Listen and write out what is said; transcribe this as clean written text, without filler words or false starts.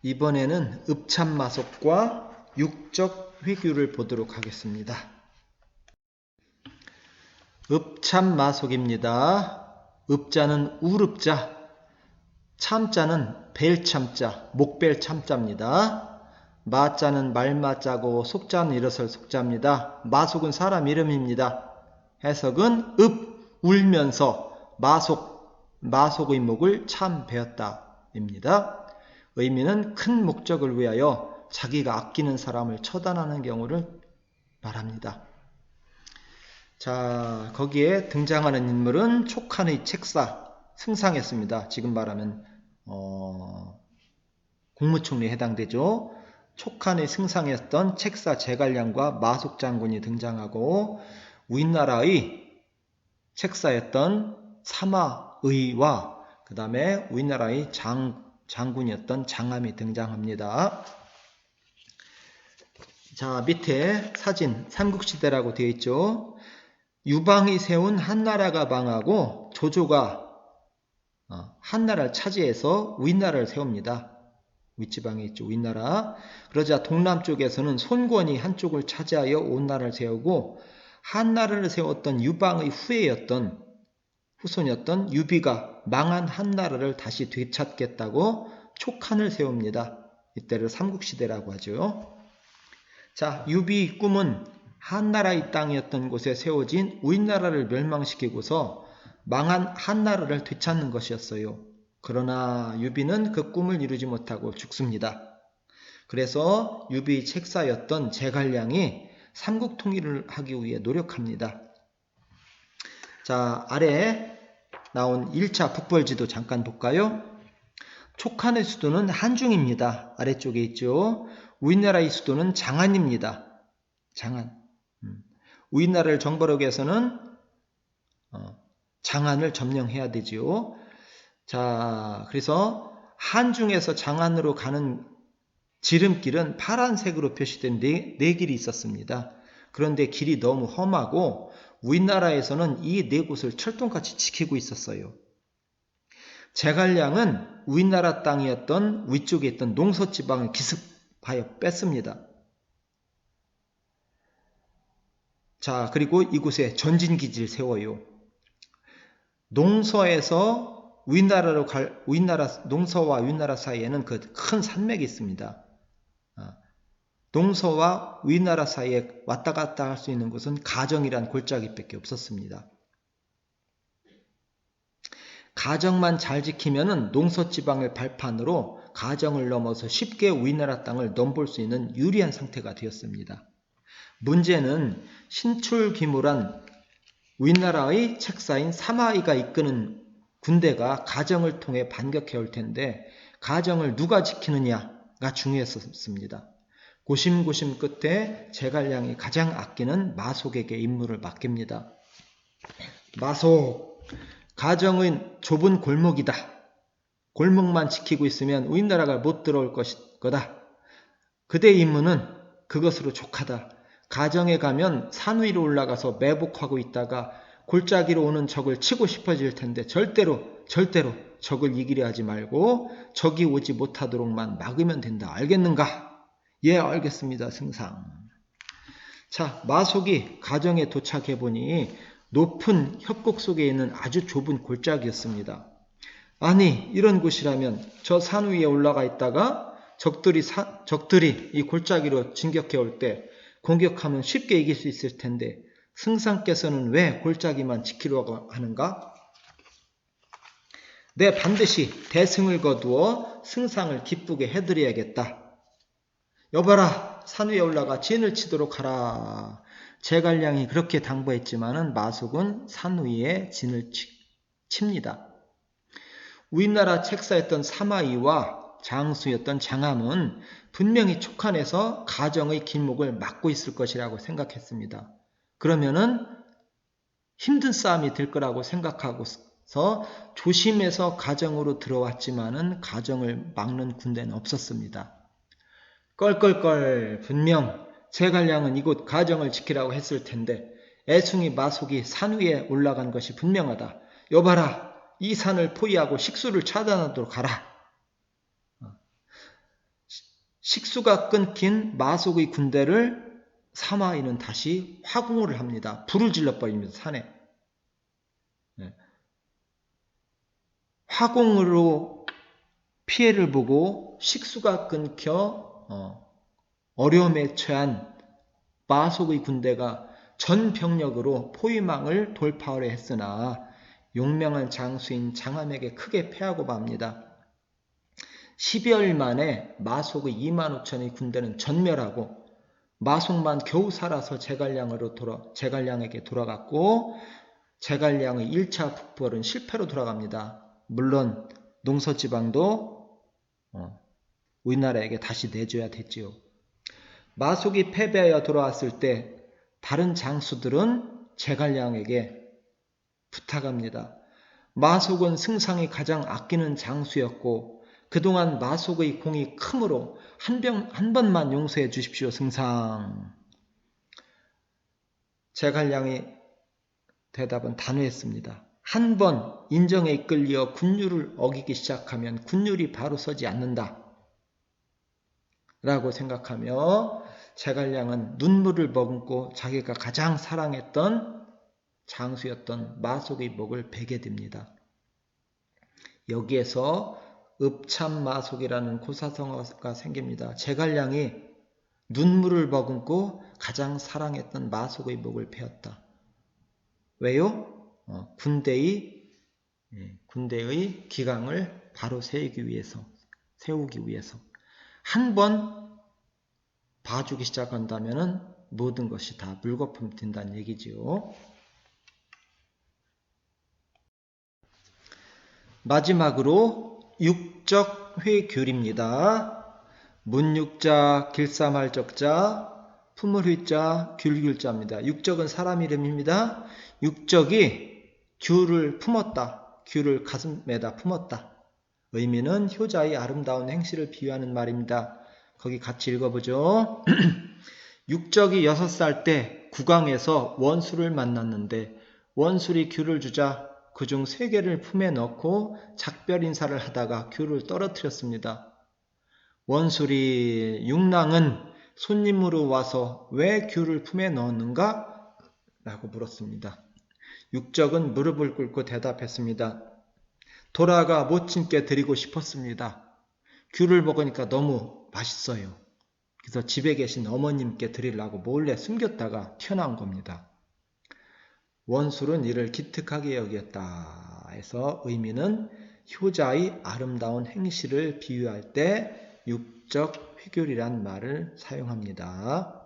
이번에는 읍참마속과 육적 회규를 보도록 하겠습니다. 읍참마속입니다. 읍자는 우릅자, 참자는 벨참자, 목벨참자입니다. 마자는 말마자고 속자는 일어설 속자입니다. 마속은 사람 이름입니다. 해석은 읍, 울면서 마속의 목을 참 베었다입니다. 의미는 큰 목적을 위하여 자기가 아끼는 사람을 처단하는 경우를 말합니다. 자, 거기에 등장하는 인물은 촉한의 책사, 승상했습니다. 지금 말하면 국무총리에 해당되죠. 촉한의 승상이었던 책사 제갈량과 마속 장군이 등장하고 우리나라의 책사였던 사마의와 그 다음에 우리나라의 장군이었던 장암이 등장합니다. 자, 밑에 사진 삼국시대라고 되어 있죠. 유방이 세운 한나라가 망하고 조조가 한나라를 차지해서 우리나라를 세웁니다. 윗지방에 있죠. 우리나라. 그러자 동남쪽에서는 손권이 한쪽을 차지하여 온나라를 세우고 한나라를 세웠던 유방의 후손이었던 유비가 망한 한나라를 다시 되찾겠다고 촉한을 세웁니다. 이때를 삼국시대라고 하죠. 자, 유비의 꿈은 한나라의 땅이었던 곳에 세워진 우리나라를 멸망시키고서 망한 한나라를 되찾는 것이었어요. 그러나 유비는 그 꿈을 이루지 못하고 죽습니다. 그래서 유비의 책사였던 제갈량이 삼국 통일을 하기 위해 노력합니다. 자, 아래 나온 1차 북벌지도 잠깐 볼까요? 촉한의 수도는 한중입니다. 아래쪽에 있죠. 우리나라의 수도는 장안입니다. 장안. 우리나라를 정벌하기 위해서는 장안을 점령해야 되지요. 자, 그래서 한중에서 장안으로 가는 지름길은 파란색으로 표시된 네 길이 있었습니다. 그런데 길이 너무 험하고 우리나라에서는 이 네 곳을 철통같이 지키고 있었어요. 제갈량은 우리나라 땅이었던 위쪽에 있던 농서지방을 기습하여 뺐습니다. 자, 그리고 이곳에 전진기지를 세워요. 농서와 우리나라 사이에는 그 큰 산맥이 있습니다. 농서와 우리나라 사이에 왔다 갔다 할 수 있는 곳은 가정이란 골짜기밖에 없었습니다. 가정만 잘 지키면은 농서지방을 발판으로 가정을 넘어서 쉽게 우리나라 땅을 넘볼 수 있는 유리한 상태가 되었습니다. 문제는 신출귀몰한 우리나라의 책사인 사마이가 이끄는 군대가 가정을 통해 반격해 올 텐데 가정을 누가 지키느냐가 중요했었습니다. 고심고심 끝에 제갈량이 가장 아끼는 마속에게 임무를 맡깁니다. 마속, 가정은 좁은 골목이다. 골목만 지키고 있으면 우리나라가 못 들어올 거다. 그대의 임무는 그것으로 족하다. 가정에 가면 산 위로 올라가서 매복하고 있다가 골짜기로 오는 적을 치고 싶어질 텐데 절대로 적을 이기려 하지 말고 적이 오지 못하도록만 막으면 된다. 알겠는가? 예, 알겠습니다, 승상. 자, 마속이 가정에 도착해 보니 높은 협곡 속에 있는 아주 좁은 골짜기였습니다. 아니, 이런 곳이라면 저 산 위에 올라가 있다가 적들이 이 골짜기로 진격해 올 때 공격하면 쉽게 이길 수 있을 텐데 승상께서는 왜 골짜기만 지키려고 하는가? 내 반드시 대승을 거두어 승상을 기쁘게 해드려야겠다. 여봐라, 산 위에 올라가 진을 치도록 하라. 제갈량이 그렇게 당부했지만은 마속은 산 위에 진을 칩니다. 우리나라 책사였던 사마이와 장수였던 장암은 분명히 촉한에서 가정의 길목을 막고 있을 것이라고 생각했습니다. 그러면은 힘든 싸움이 될 거라고 생각하고서 조심해서 가정으로 들어왔지만은 가정을 막는 군대는 없었습니다. 껄껄껄 분명 제갈량은 이곳 가정을 지키라고 했을 텐데 애숭이 마속이 산 위에 올라간 것이 분명하다. 여봐라, 이 산을 포위하고 식수를 차단하도록 하라. 식수가 끊긴 마속의 군대를 사마이는 다시 화궁을 합니다. 불을 질러버립니다. 산에. 화궁으로 피해를 보고 식수가 끊겨 어려움에 처한 마속의 군대가 전 병력으로 포위망을 돌파하려 했으나 용맹한 장수인 장함에게 크게 패하고 맙니다. 12일 만에 마속의 2만 5천의 군대는 전멸하고 마속만 겨우 살아서 제갈량에게 돌아갔고 제갈량의 1차 북벌은 실패로 돌아갑니다. 물론 농서지방도 우리나라에게 다시 내줘야 됐지요. 마속이 패배하여 돌아왔을 때 다른 장수들은 제갈량에게 부탁합니다. 마속은 승상이 가장 아끼는 장수였고 그동안 마속의 공이 크므로 한 번만 용서해 주십시오, 승상. 제갈량의 대답은 단호했습니다. 한 번 인정에 이끌려 군율을 어기기 시작하면 군율이 바로 서지 않는다 라고 생각하며 제갈량은 눈물을 머금고 자기가 가장 사랑했던 장수였던 마속의 목을 베게 됩니다. 여기에서 읍참마속이라는 고사성어가 생깁니다. 제갈량이 눈물을 머금고 가장 사랑했던 마속의 목을 베었다. 왜요? 군대의 기강을 바로 세우기 위해서. 한 번 봐주기 시작한다면 모든 것이 다 물거품 된다는 얘기지요. 마지막으로 육적회귤입니다. 문육자, 길사말적자, 품을휘자, 귤귤자입니다. 육적은 사람 이름입니다. 육적이 귤을 품었다. 귤을 가슴에다 품었다. 의미는 효자의 아름다운 행실을 비유하는 말입니다. 거기 같이 읽어보죠. 육적이 6살 때 국왕에서 원수를 만났는데 원술이 귤을 주자 그중 3개를 품에 넣고 작별 인사를 하다가 귤을 떨어뜨렸습니다. 원술이 육랑은 손님으로 와서 왜 귤을 품에 넣었는가? 라고 물었습니다. 육적은 무릎을 꿇고 대답했습니다. 돌아가 모친께 드리고 싶었습니다. 귤을 먹으니까 너무 맛있어요. 그래서 집에 계신 어머님께 드리려고 몰래 숨겼다가 튀어나온 겁니다. 원술은 이를 기특하게 여겼다 해서 의미는 효자의 아름다운 행실을 비유할 때 육적 회귤이란 말을 사용합니다.